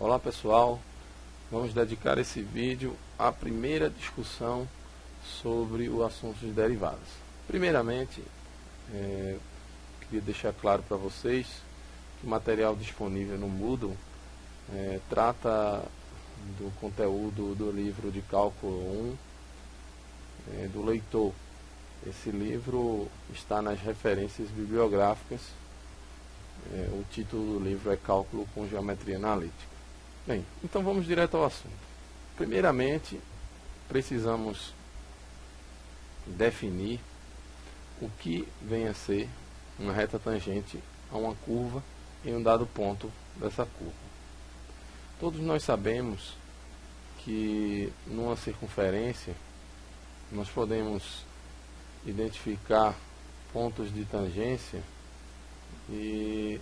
Olá pessoal, vamos dedicar esse vídeo à primeira discussão sobre o assunto de derivadas. Primeiramente, queria deixar claro para vocês que o material disponível no Moodle trata do conteúdo do livro de cálculo 1 do leitor. Esse livro está nas referências bibliográficas. O título do livro é Cálculo com Geometria Analítica. Bem, então vamos direto ao assunto. Primeiramente, precisamos definir o que vem a ser uma reta tangente a uma curva em um dado ponto dessa curva. Todos nós sabemos que numa circunferência nós podemos identificar pontos de tangência e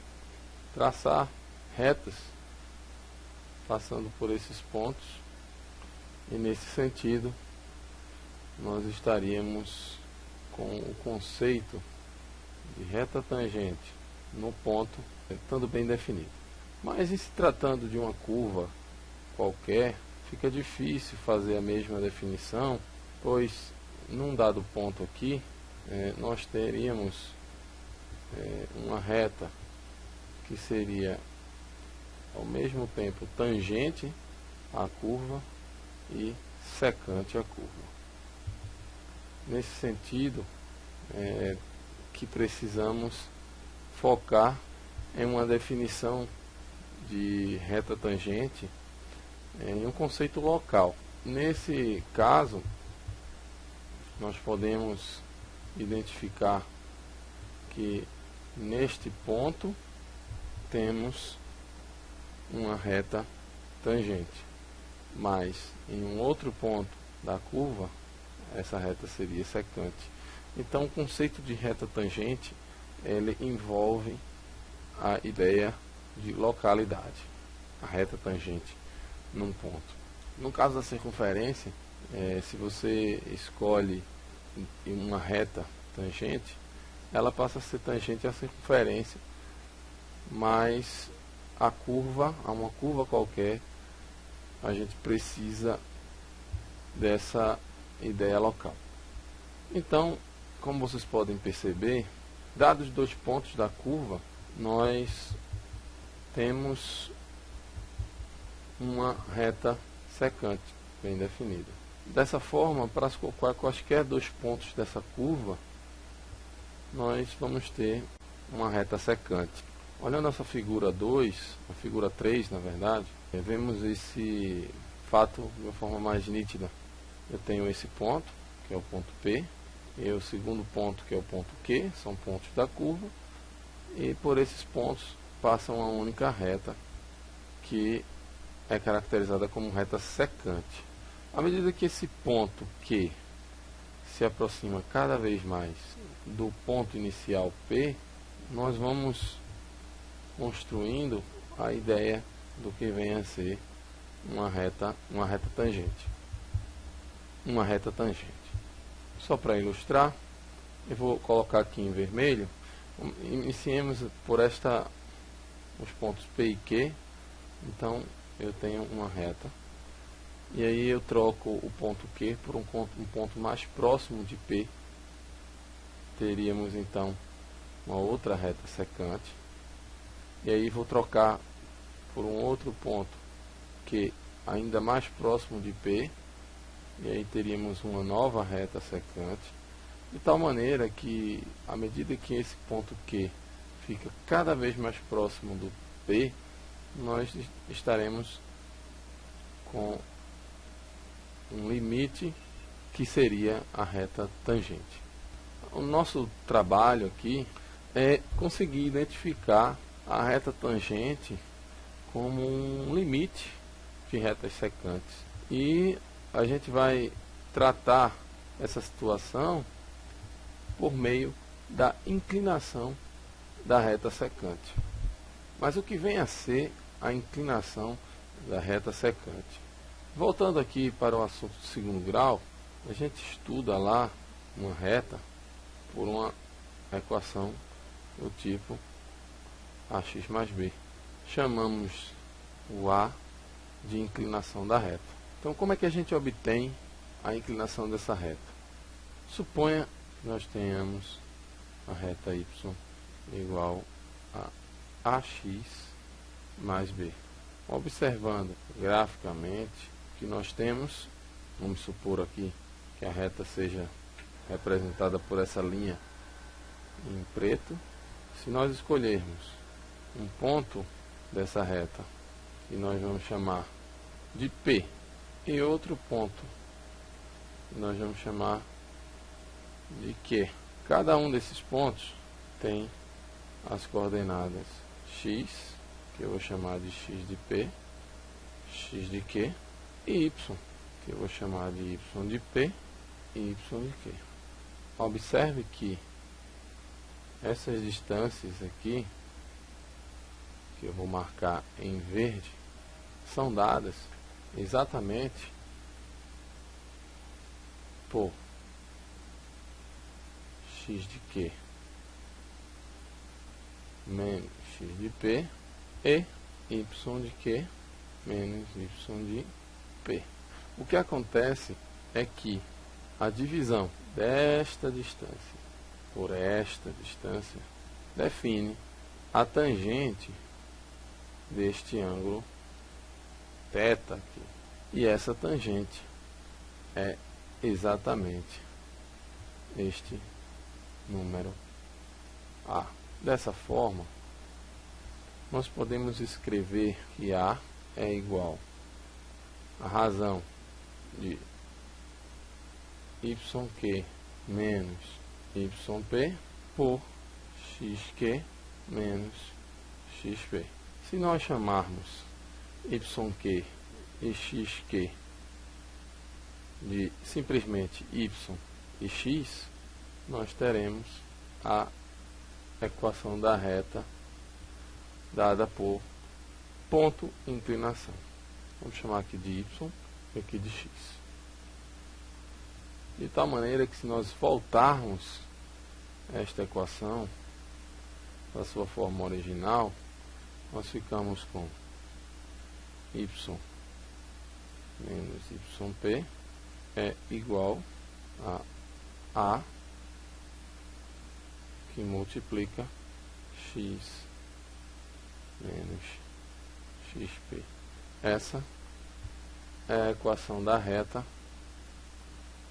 traçar retas passando por esses pontos, e nesse sentido nós estaríamos com o conceito de reta tangente no ponto estando bem definido. Mas em se tratando de uma curva qualquer, fica difícil fazer a mesma definição, pois num dado ponto aqui nós teríamos uma reta que seria ao mesmo tempo tangente à curva e secante à curva. Nesse sentido, que precisamos focar em uma definição de reta tangente em um conceito local. Nesse caso, nós podemos identificar que neste ponto temos uma reta tangente, mas em um outro ponto da curva essa reta seria secante. Então o conceito de reta tangente ele envolve a ideia de localidade, a reta tangente num ponto. No caso da circunferência, se você escolhe uma reta tangente, ela passa a ser tangente à circunferência, mas a uma curva qualquer, a gente precisa dessa ideia local. Então, como vocês podem perceber, dados os dois pontos da curva, nós temos uma reta secante bem definida. Dessa forma, para quaisquer dois pontos dessa curva, nós vamos ter uma reta secante. Olhando essa figura 2, a figura 3 na verdade, vemos esse fato de uma forma mais nítida. Eu tenho esse ponto, que é o ponto P, e o segundo ponto, que é o ponto Q, são pontos da curva, e por esses pontos passa uma única reta, que é caracterizada como reta secante. À medida que esse ponto Q se aproxima cada vez mais do ponto inicial P, nós vamos construindo a ideia do que vem a ser uma reta tangente. Uma reta tangente. Só para ilustrar, eu vou colocar aqui em vermelho. Iniciemos por os pontos P e Q. Então eu tenho uma reta. E aí eu troco o ponto Q por um ponto mais próximo de P. Teríamos então uma outra reta secante. E aí vou trocar por um outro ponto que ainda mais próximo de P, e aí teríamos uma nova reta secante, de tal maneira que à medida que esse ponto Q fica cada vez mais próximo do P, nós estaremos com um limite que seria a reta tangente. O nosso trabalho aqui é conseguir identificar a reta tangente como um limite de retas secantes, e a gente vai tratar essa situação por meio da inclinação da reta secante. Mas o que vem a ser a inclinação da reta secante? Voltando aqui para o assunto do segundo grau, a gente estuda lá uma reta por uma equação do tipo ax mais b. Chamamos o A de inclinação da reta. Então, como é que a gente obtém a inclinação dessa reta? Suponha que nós tenhamos a reta y igual a ax mais b. Observando graficamente que nós temos, vamos supor aqui que a reta seja representada por essa linha em preto. Se nós escolhermos um ponto dessa reta que nós vamos chamar de P e outro ponto que nós vamos chamar de Q, cada um desses pontos tem as coordenadas x, que eu vou chamar de x de P, x de Q, e y, que eu vou chamar de y de P e y de Q. Observe que essas distâncias aqui, que eu vou marcar em verde, são dadas exatamente por x de Q menos x de P e y de Q menos y de P. O que acontece é que a divisão desta distância por esta distância define a tangente deste ângulo θ aqui. E essa tangente é exatamente este número A. Dessa forma, nós podemos escrever que A é igual a razão de yq menos yp por xq menos xp. Se nós chamarmos yq e xq de simplesmente y e x, nós teremos a equação da reta dada por ponto inclinação. Vamos chamar aqui de y e aqui de x. De tal maneira que, se nós voltarmos esta equação para sua forma original, nós ficamos com y menos yp é igual a que multiplica x menos xp. Essa é a equação da reta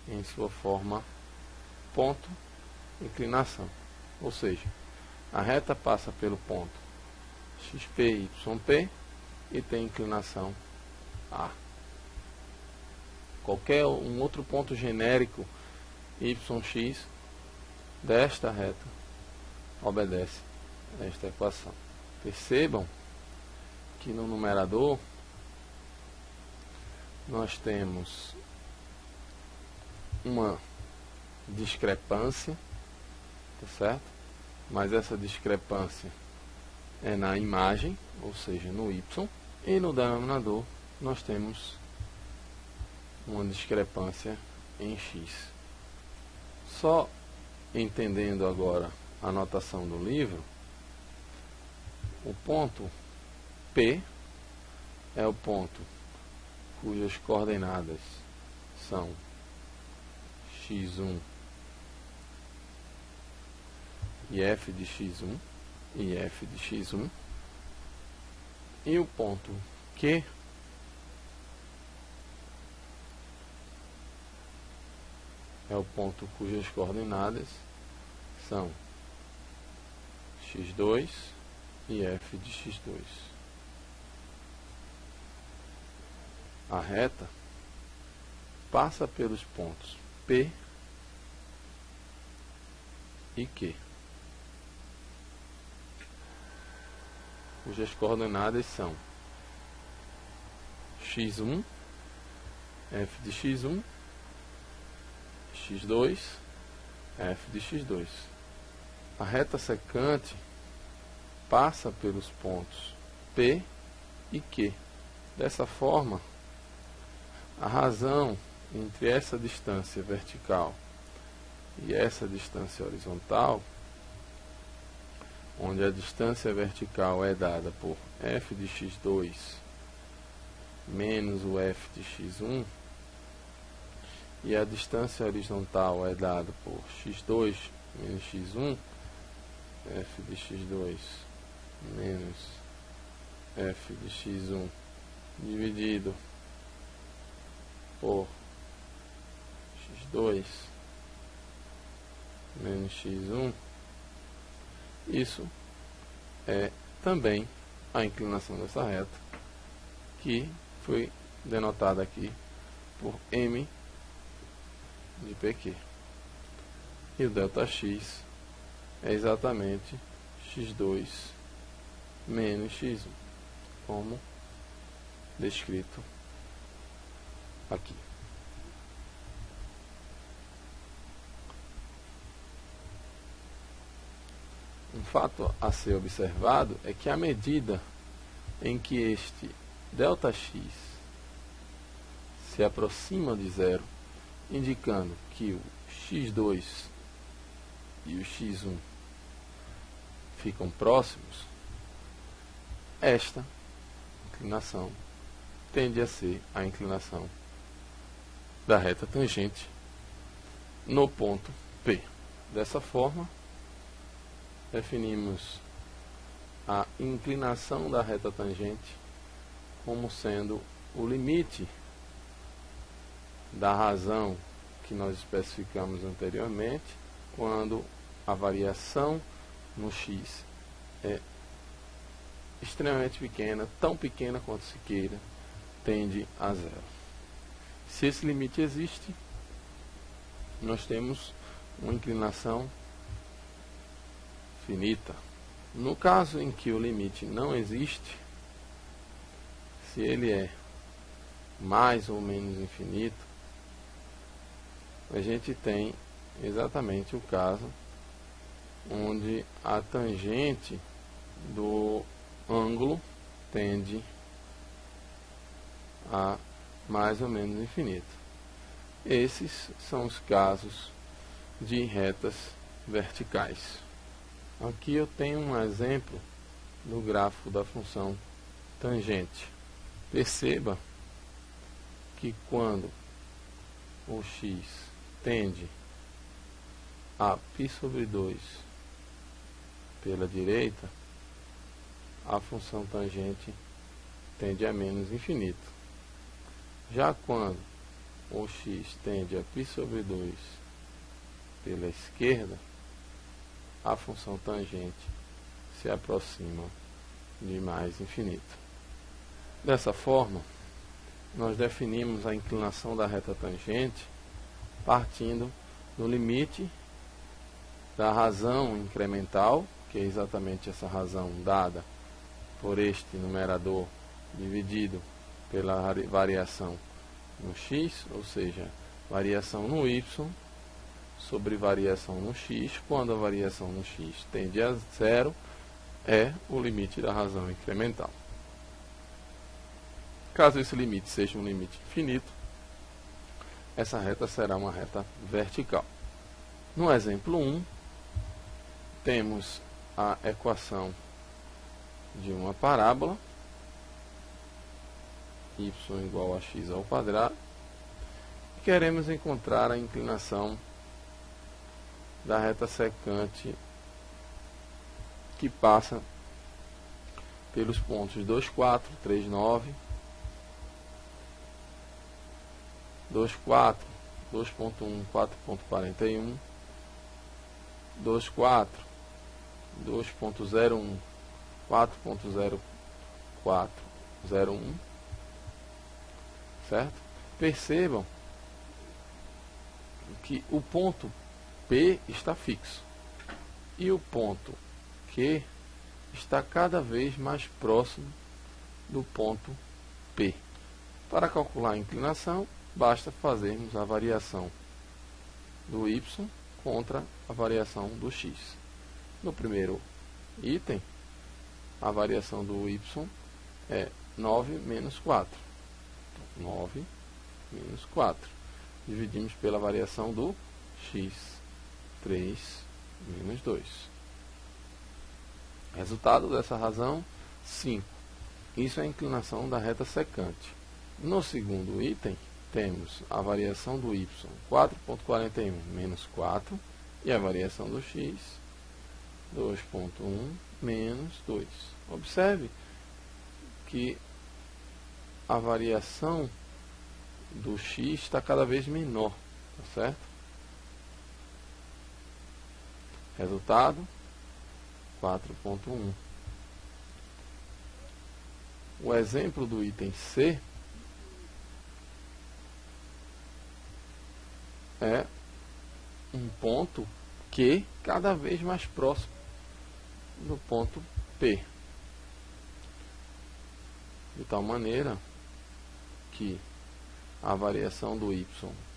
em sua forma ponto inclinação. Ou seja, a reta passa pelo ponto xp, yp e tem inclinação A. Qualquer um outro ponto genérico yx desta reta obedece a esta equação. Percebam que no numerador nós temos uma discrepância, tá certo? Mas essa discrepância é na imagem, ou seja, no y, e no denominador nós temos uma discrepância em x. Só entendendo agora a notação do livro, o ponto P é o ponto cujas coordenadas são x1 e f de x1 e f de x1, e o ponto Q é o ponto cujas coordenadas são x2 e f de x2. A reta passa pelos pontos P e Q, cujas coordenadas são x1, f de x1, x2, f de x2. A reta secante passa pelos pontos P e Q. Dessa forma, a razão entre essa distância vertical e essa distância horizontal, onde a distância vertical é dada por f de x2 menos o f de x1, e a distância horizontal é dada por x2 menos x1, f de x2 menos f de x1 dividido por x2 menos x1, isso é também a inclinação dessa reta, que foi denotada aqui por m de PQ. E o ΔX é exatamente x2 menos x1, como descrito aqui. Um fato a ser observado é que à medida em que este ΔX se aproxima de zero, indicando que o x2 e o x1 ficam próximos, esta inclinação tende a ser a inclinação da reta tangente no ponto P. Dessa forma, definimos a inclinação da reta tangente como sendo o limite da razão que nós especificamos anteriormente, quando a variação no x é extremamente pequena, tão pequena quanto se queira, tende a zero. Se esse limite existe, nós temos uma inclinação finita. No caso em que o limite não existe, se ele é mais ou menos infinito, a gente tem exatamente o caso onde a tangente do ângulo tende a mais ou menos infinito. Esses são os casos de retas verticais. Aqui eu tenho um exemplo do gráfico da função tangente. Perceba que quando o x tende a π sobre 2 pela direita, a função tangente tende a menos infinito. Já quando o x tende a π sobre 2 pela esquerda, a função tangente se aproxima de mais infinito. Dessa forma, nós definimos a inclinação da reta tangente partindo do limite da razão incremental, que é exatamente essa razão dada por este numerador dividido pela variação no x, ou seja, variação no y sobre variação no x, quando a variação no x tende a zero, é o limite da razão incremental. Caso esse limite seja um limite infinito, essa reta será uma reta vertical. No exemplo 1, temos a equação de uma parábola, y igual a x ao quadrado, e queremos encontrar a inclinação da reta secante que passa pelos pontos 2, 4, 3, 9, 2, 4, 2.1, 4.41, 2, 4, 2.01, 4.0401, certo? Percebam que o ponto P está fixo e o ponto Q está cada vez mais próximo do ponto P. Para calcular a inclinação, basta fazermos a variação do y contra a variação do x. No primeiro item, a variação do y é 9 menos 4. Então, 9 menos 4. Dividimos pela variação do x, 3 menos 2. Resultado dessa razão, 5. Isso é a inclinação da reta secante. No segundo item, temos a variação do y, 4,41 menos 4, e a variação do x, 2,1 menos 2. Observe que a variação do x está cada vez menor, tá certo? Resultado, 4,1. O exemplo do item C é um ponto Q cada vez mais próximo do ponto P, de tal maneira que a variação do y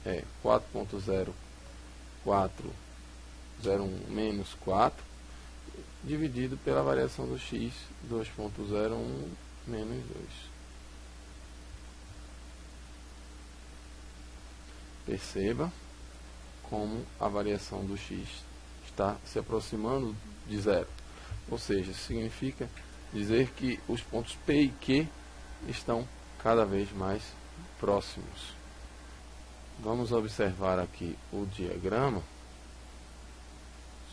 é 4,0401 menos 4, dividido pela variação do x, 2,01 menos 2. Perceba como a variação do x está se aproximando de zero. Ou seja, significa dizer que os pontos P e Q estão cada vez mais próximos. Vamos observar aqui o diagrama.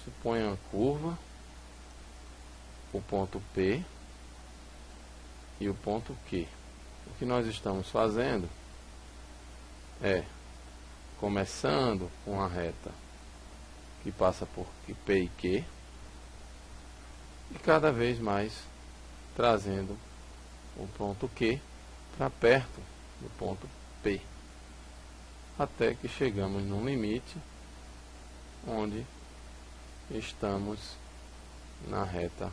Suponha uma curva, o ponto P e o ponto Q. O que nós estamos fazendo é começando com a reta que passa por P e Q e cada vez mais trazendo o ponto Q para perto do ponto P, até que chegamos num limite onde estamos na reta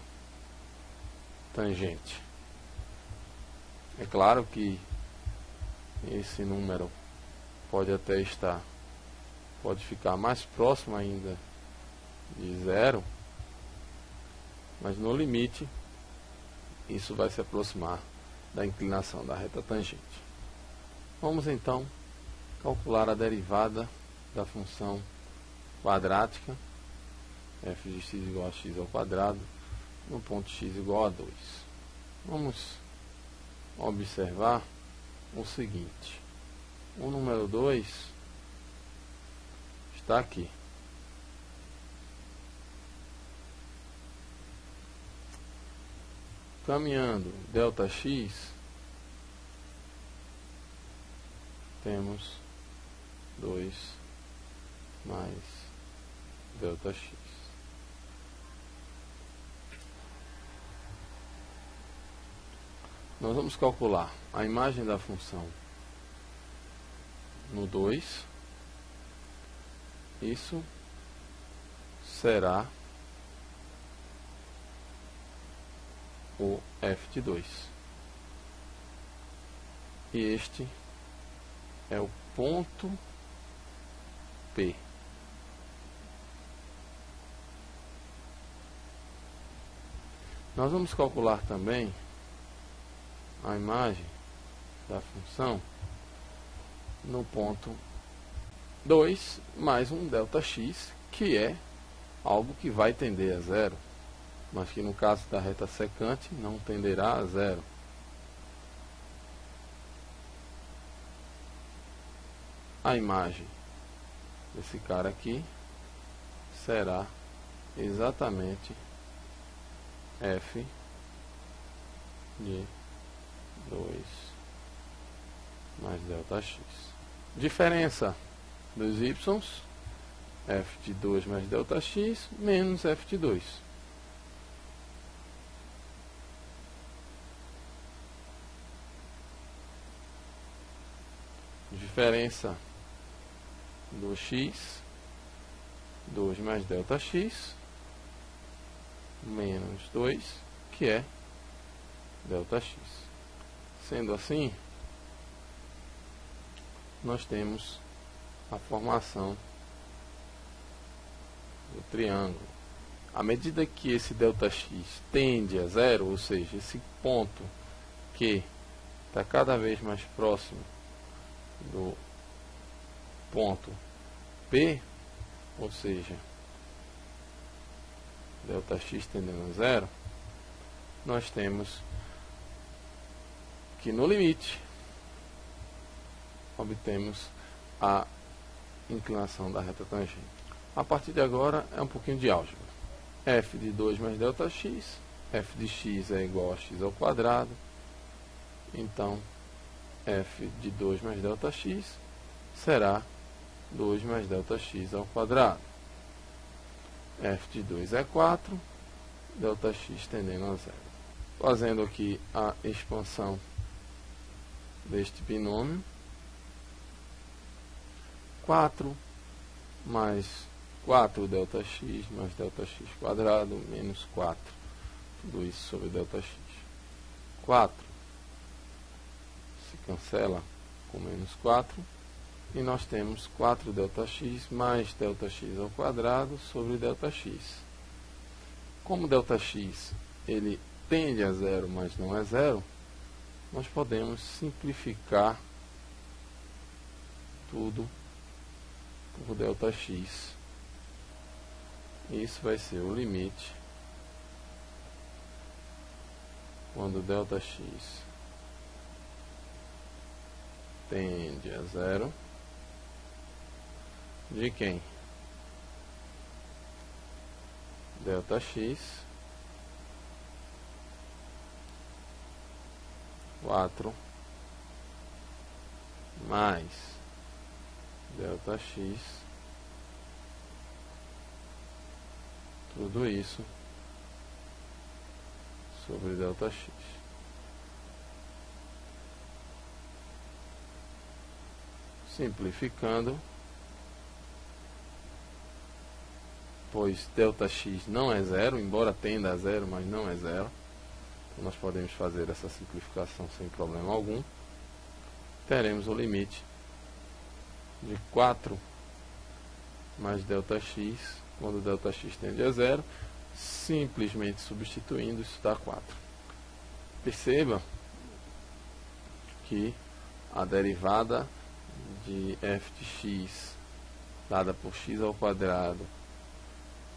tangente. É claro que esse número pode ficar mais próximo ainda de zero, mas no limite isso vai se aproximar da inclinação da reta tangente. Vamos então calcular a derivada da função quadrática f de x igual a x ao quadrado no ponto x igual a 2. Vamos observar o seguinte: o número 2 está aqui. Caminhando ΔX, temos 2 mais ΔX. Nós vamos calcular a imagem da função no 2. Isso será o f de 2. E este é o ponto P. Nós vamos calcular também a imagem da função no ponto 2 mais um ΔX, que é algo que vai tender a zero, mas que no caso da reta secante não tenderá a zero. A imagem desse cara aqui será exatamente f de 2 mais ΔX. Diferença dos y, f de 2 mais ΔX menos f de 2. Diferença do x, 2 mais ΔX, menos 2, que é ΔX. Sendo assim, nós temos a formação do triângulo. À medida que esse ΔX tende a zero, ou seja, esse ponto que está cada vez mais próximo do ponto P, ou seja, ΔX tendendo a zero, nós temos que no limite obtemos a inclinação da reta tangente. A partir de agora é um pouquinho de álgebra. F de 2 mais ΔX, f de x é igual a x ao quadrado, então f de 2 mais ΔX será 2 mais ΔX ao quadrado. F de 2 é 4, ΔX tendendo a zero. Fazendo aqui a expansão deste binômio, 4 mais 4 ΔX mais ΔX quadrado menos 4, tudo isso sobre ΔX. 4 se cancela com menos 4, e nós temos 4 ΔX mais ΔX ao quadrado sobre ΔX. Como ΔX ele tende a zero, mas não é zero, nós podemos simplificar tudo por ΔX. Isso vai ser o limite quando ΔX tende a zero de quem? ΔX 4 mais ΔX, tudo isso sobre ΔX. Simplificando, pois ΔX não é zero, embora tenda a zero, mas não é zero. Então nós podemos fazer essa simplificação sem problema algum. Teremos o limite de 4 mais ΔX, quando ΔX tende a zero, simplesmente substituindo, isso dá 4. Perceba que a derivada de f de x dada por x ao quadrado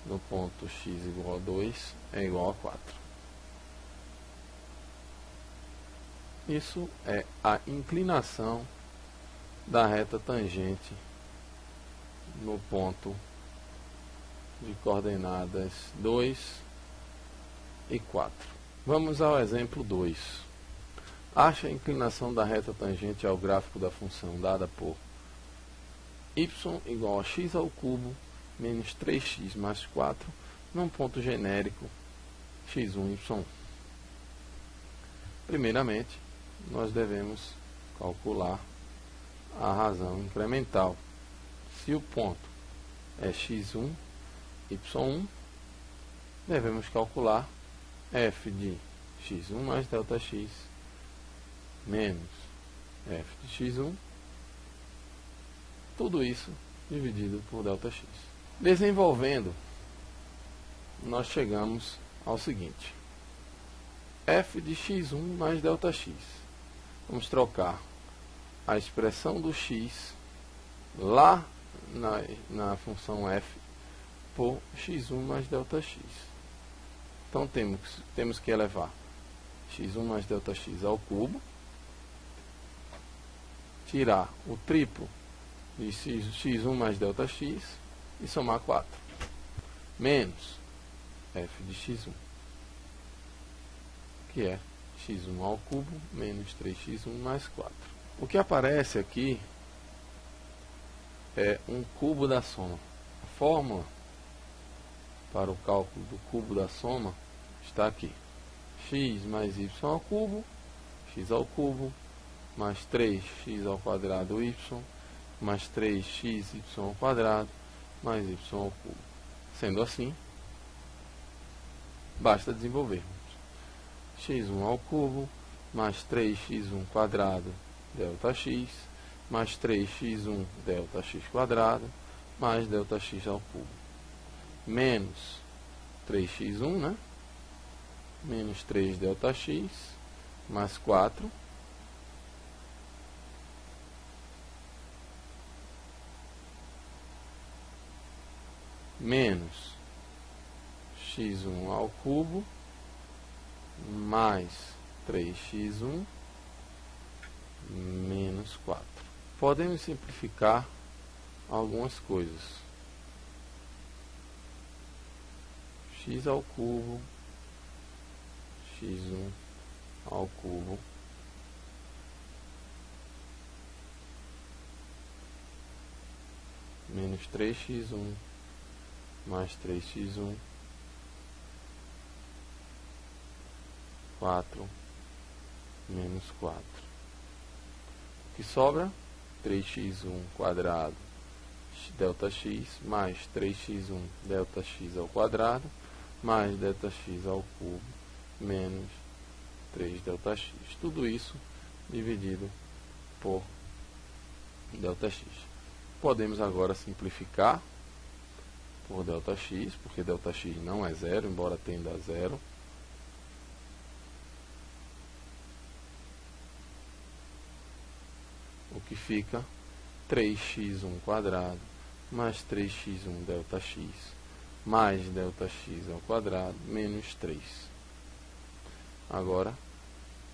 no ponto x igual a 2 é igual a 4. Isso é a inclinação da reta tangente no ponto de coordenadas 2 e 4. Vamos ao exemplo 2. Ache a inclinação da reta tangente ao gráfico da função dada por y igual a x ao cubo menos 3x mais 4 num ponto genérico x1, y1. Primeiramente, nós devemos calcular a razão incremental. Se o ponto é x1, y1, devemos calcular f de x1 mais ΔX menos f de x1, tudo isso dividido por ΔX. Desenvolvendo, nós chegamos ao seguinte: f de x1 mais ΔX. Vamos trocar a expressão do x lá na função f por x1 mais ΔX. Então temos que elevar x1 mais ΔX ao cubo, tirar o triplo de x1 mais ΔX e somar 4, menos f de x1, que é x1 ao cubo menos 3x1 mais 4. O que aparece aqui é um cubo da soma. A fórmula para o cálculo do cubo da soma está aqui: x mais y ao cubo, x ao cubo, mais 3x ao quadrado y, mais 3xy ao quadrado, mais y ao cubo. Sendo assim, basta desenvolvermos x1 ao cubo, mais 3x1 quadrado, ΔX, mais 3x1 ΔX quadrado, mais ΔX ao cubo, menos 3x1, né? Menos 3 ΔX, mais 4, menos x1 ao cubo, mais 3x1, menos 4. podemos simplificar algumas coisas. X ao cubo, x1 ao cubo, menos 3x1 mais 3x1, 4 menos 4. O que sobra? 3x1 quadrado delta x mais 3x1 delta x ao quadrado mais delta x ao cubo menos 3 delta x. Tudo isso dividido por delta x. Podemos agora simplificar por delta x, porque delta x não é zero, embora tenda a zero. O que fica 3x1 quadrado mais 3x1 delta x mais delta x ao quadrado menos 3. Agora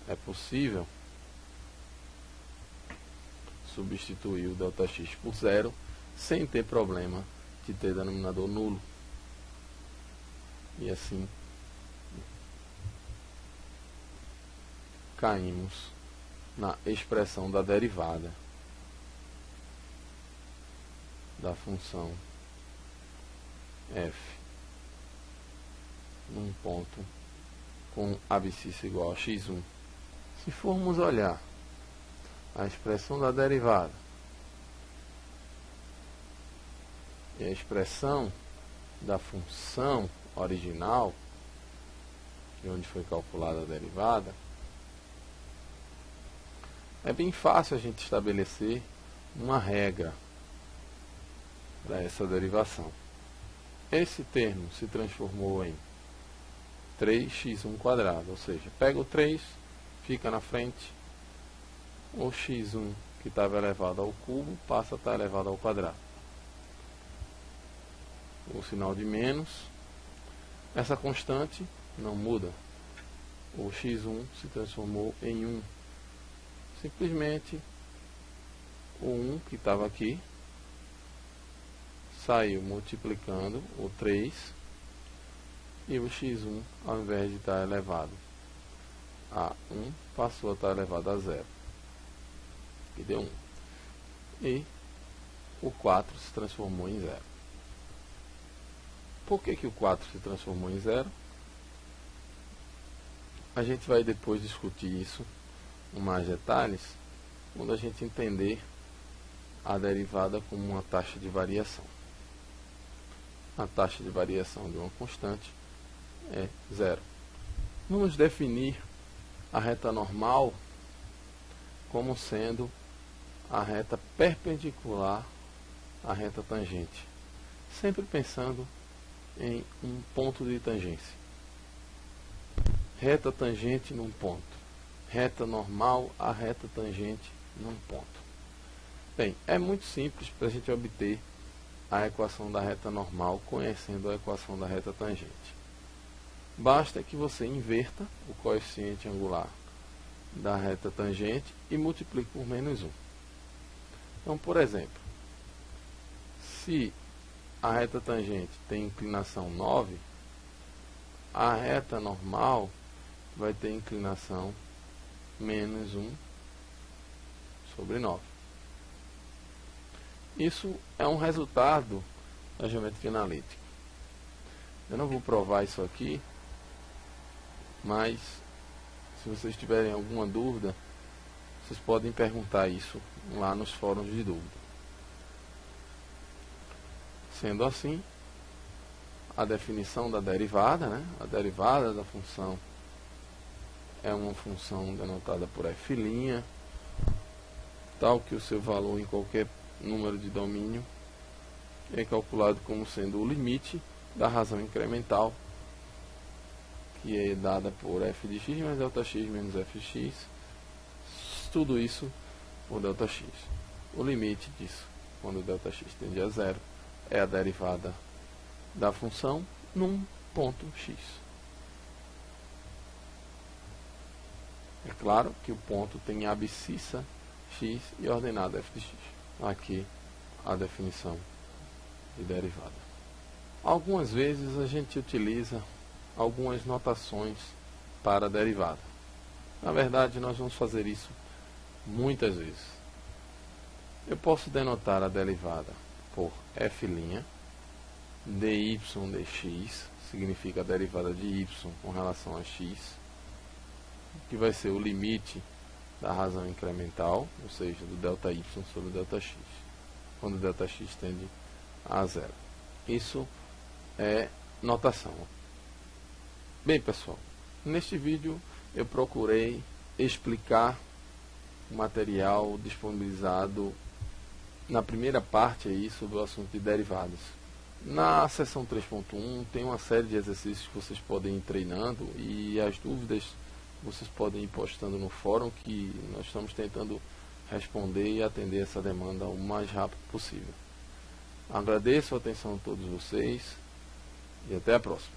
é possível substituir o delta x por zero sem ter problema de ter denominador nulo. E assim caímos na expressão da derivada da função f num ponto com abscissa igual a x1. Se formos olhar a expressão da derivada e a expressão da função original, de onde foi calculada a derivada, é bem fácil a gente estabelecer uma regra para essa derivação. Esse termo se transformou em 3x1 quadrado, ou seja, pega o 3, fica na frente, o x1 que estava elevado ao cubo passa a estar elevado ao quadrado. O sinal de menos, essa constante não muda, o x1 se transformou em 1. Simplesmente o 1 que estava aqui saiu multiplicando o 3 e o x1, ao invés de estar elevado a 1, passou a estar elevado a 0, que deu 1. E o 4 se transformou em 0. Por que o 4 se transformou em 0? A gente vai depois discutir isso com mais detalhes quando a gente entender a derivada como uma taxa de variação. A taxa de variação de uma constante é 0. Vamos definir a reta normal como sendo a reta perpendicular à reta tangente, sempre pensando em um ponto de tangência. Reta tangente num ponto, reta normal à reta tangente num ponto. Bem, é muito simples para a gente obter a equação da reta normal conhecendo a equação da reta tangente. Basta que você inverta o coeficiente angular da reta tangente e multiplique por menos 1. Então, por exemplo, se a reta tangente tem inclinação 9, a reta normal vai ter inclinação menos 1 sobre 9. Isso é um resultado da geometria analítica. Eu não vou provar isso aqui, mas se vocês tiverem alguma dúvida, vocês podem perguntar isso lá nos fóruns de dúvida. Sendo assim, a definição da derivada, a derivada da função é uma função denotada por f', tal que o seu valor em qualquer número de domínio é calculado como sendo o limite da razão incremental, que é dada por f de x mais delta x menos fx, tudo isso por delta x. O limite disso, quando delta x tende a 0, é a derivada da função num ponto x. É claro que o ponto tem abscissa x e ordenada f de x. Aqui a definição de derivada. Algumas vezes a gente utiliza algumas notações para a derivada. Na verdade, nós vamos fazer isso muitas vezes. Eu posso denotar a derivada por f' dy dx, significa a derivada de y com relação a x, que vai ser o limite da razão incremental, ou seja, do ΔY sobre o ΔX, quando o ΔX tende a zero. Isso é notação. Bem, pessoal, neste vídeo eu procurei explicar o material disponibilizado na primeira parte aí sobre o assunto de derivadas. Na seção 3.1 tem uma série de exercícios que vocês podem ir treinando, e as dúvidas vocês podem ir postando no fórum, que nós estamos tentando responder e atender essa demanda o mais rápido possível. Agradeço a atenção de todos vocês e até a próxima.